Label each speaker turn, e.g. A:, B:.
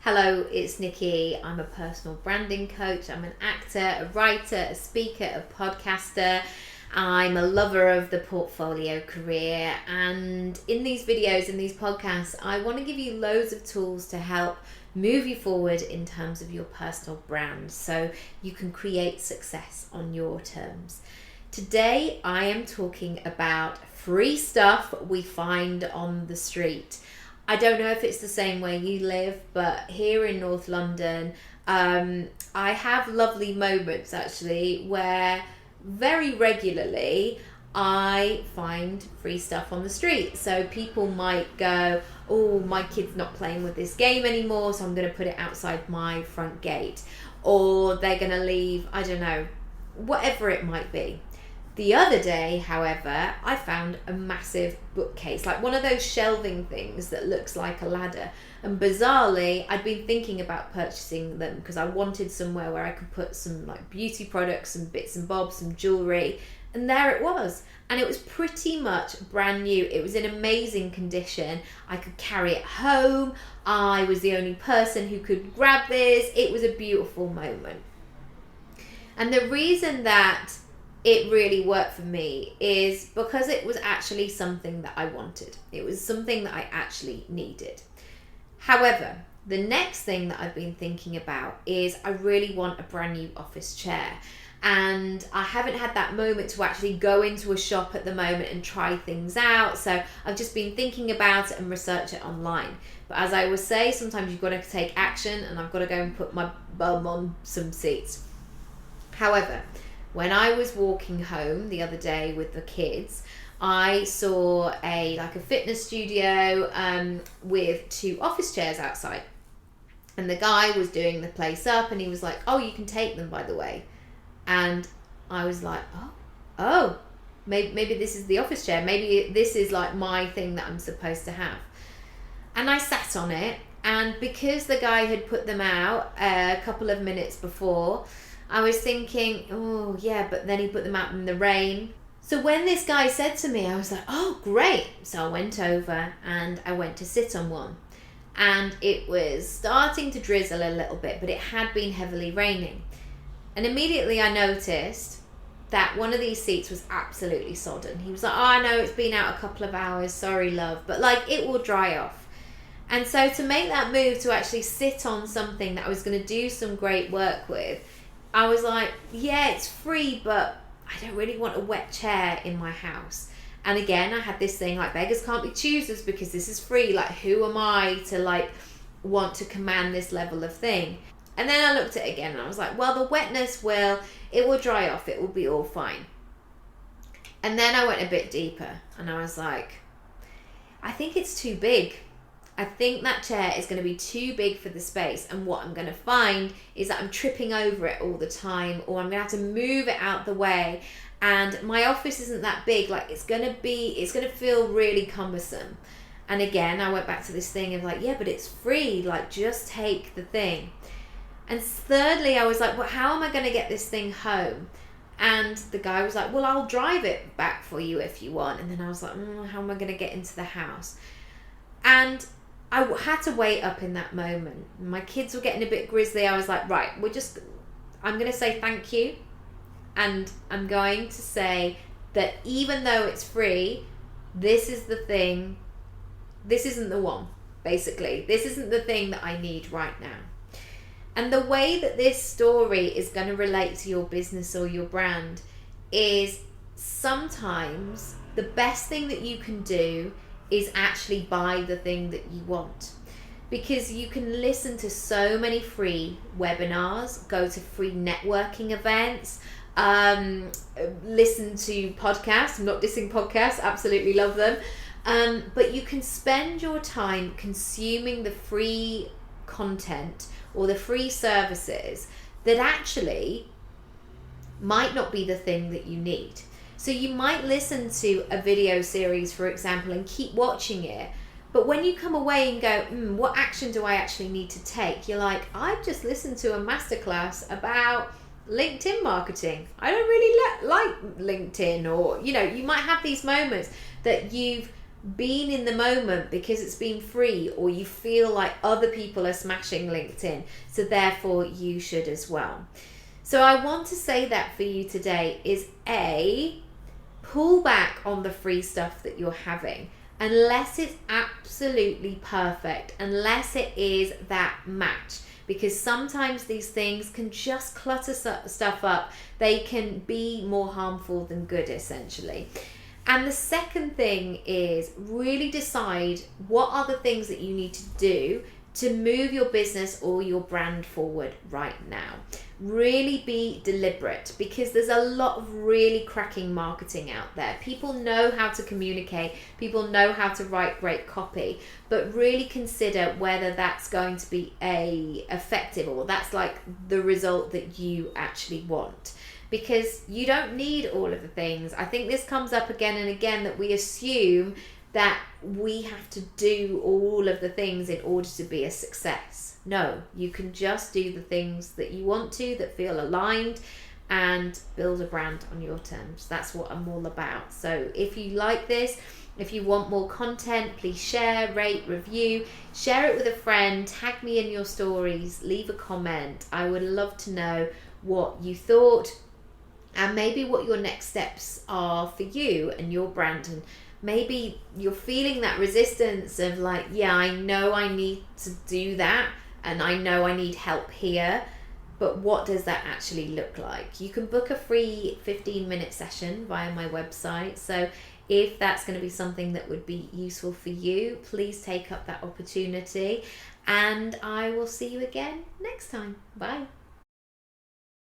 A: Hello, it's Nikki. I'm a personal branding coach. I'm an actor, a writer, a speaker, a podcaster. I'm a lover of the portfolio career. And in these videos, in these podcasts, I want to give you loads of tools to help move you forward in terms of your personal brand so you can create success on your terms. Today, I am talking about free stuff we find on the street. I don't know if it's the same where you live, but here in North London, I have lovely moments actually where very regularly I find free stuff on the street. So people might go, oh, my kid's not playing with this game anymore, so I'm going to put it outside my front gate. Or they're going to leave, I don't know, whatever it might be. The other day, however, I found a massive bookcase, like one of those shelving things that looks like a ladder. And bizarrely, I'd been thinking about purchasing them because I wanted somewhere where I could put some like beauty products, some bits and bobs, some jewellery. And there it was. And it was pretty much brand new. It was in amazing condition. I could carry it home. I was the only person who could grab this. It was a beautiful moment. And the reason that it really worked for me is because it was actually something that I wanted. It was something that I actually needed. However, the next thing that I've been thinking about is I really want a brand new office chair. And I haven't had that moment to actually go into a shop at the moment and try things out. So I've just been thinking about it and research it online. But as I always say, sometimes you've got to take action, and I've got to go and put my bum on some seats. However, when I was walking home the other day with the kids, I saw a fitness studio with two office chairs outside. And the guy was doing the place up and he was like, oh, you can take them, by the way. And I was like, oh, maybe this is the office chair. Maybe this is like my thing that I'm supposed to have. And I sat on it. And because the guy had put them out a couple of minutes before, I was thinking, oh yeah, but then he put them out in the rain. So when this guy said to me, I was like, oh great. So I went over and I went to sit on one. And it was starting to drizzle a little bit, but it had been heavily raining. And immediately I noticed that one of these seats was absolutely sodden. He was like, oh, I know it's been out a couple of hours, sorry love, but like it will dry off. And so to make that move to actually sit on something that I was going to do some great work with, I was like, yeah, it's free, but I don't really want a wet chair in my house. And again, I had this thing like beggars can't be choosers because this is free. Like, who am I to like want to command this level of thing? And then I looked at it again and I was like, well, the wetness it will dry off. It will be all fine. And then I went a bit deeper and I was like, I think it's too big. I think that chair is going to be too big for the space, and what I'm going to find is that I'm tripping over it all the time, or I'm going to have to move it out the way, and my office isn't that big, like it's going to feel really cumbersome. And again, I went back to this thing of like, yeah, but it's free, like just take the thing. And thirdly, I was like, well, how am I going to get this thing home? And the guy was like, well, I'll drive it back for you if you want. And then I was like, how am I going to get into the house? And I had to wait up in that moment. My kids were getting a bit grizzly. I was like, right, I'm going to say thank you. And I'm going to say that even though it's free, this is the thing. This isn't the one, basically. This isn't the thing that I need right now. And the way that this story is going to relate to your business or your brand is sometimes the best thing that you can do is actually buy the thing that you want, because you can listen to so many free webinars, go to free networking events, listen to podcasts. I'm not dissing podcasts, absolutely love them, but you can spend your time consuming the free content or the free services that actually might not be the thing that you need. So you might listen to a video series, for example, and keep watching it. But when you come away and go, what action do I actually need to take? You're like, I've just listened to a masterclass about LinkedIn marketing. I don't really like LinkedIn. Or, you might have these moments that you've been in the moment because it's been free, or you feel like other people are smashing LinkedIn, so therefore you should as well. So I want to say that for you today is pull back on the free stuff that you're having, unless it's absolutely perfect, unless it is that match. Because sometimes these things can just clutter stuff up. They can be more harmful than good, essentially. And the second thing is really decide what are the things that you need to do to move your business or your brand forward right now. Really be deliberate, because there's a lot of really cracking marketing out there. People know how to communicate, people know how to write great copy, but really consider whether that's going to be effective, or that's like the result that you actually want. Because you don't need all of the things. I think this comes up again and again, that we assume that we have to do all of the things in order to be a success. No, you can just do the things that you want to, that feel aligned, and build a brand on your terms. That's what I'm all about. So if you like this, if you want more content, please share, rate, review, share it with a friend, tag me in your stories, leave a comment. I would love to know what you thought, and maybe what your next steps are for you and your brand. And maybe you're feeling that resistance of like, yeah, I know I need to do that, and I know I need help here, but what does that actually look like? You can book a free 15-minute session via my website. So if that's going to be something that would be useful for you, please take up that opportunity, and I will see you again next time. Bye.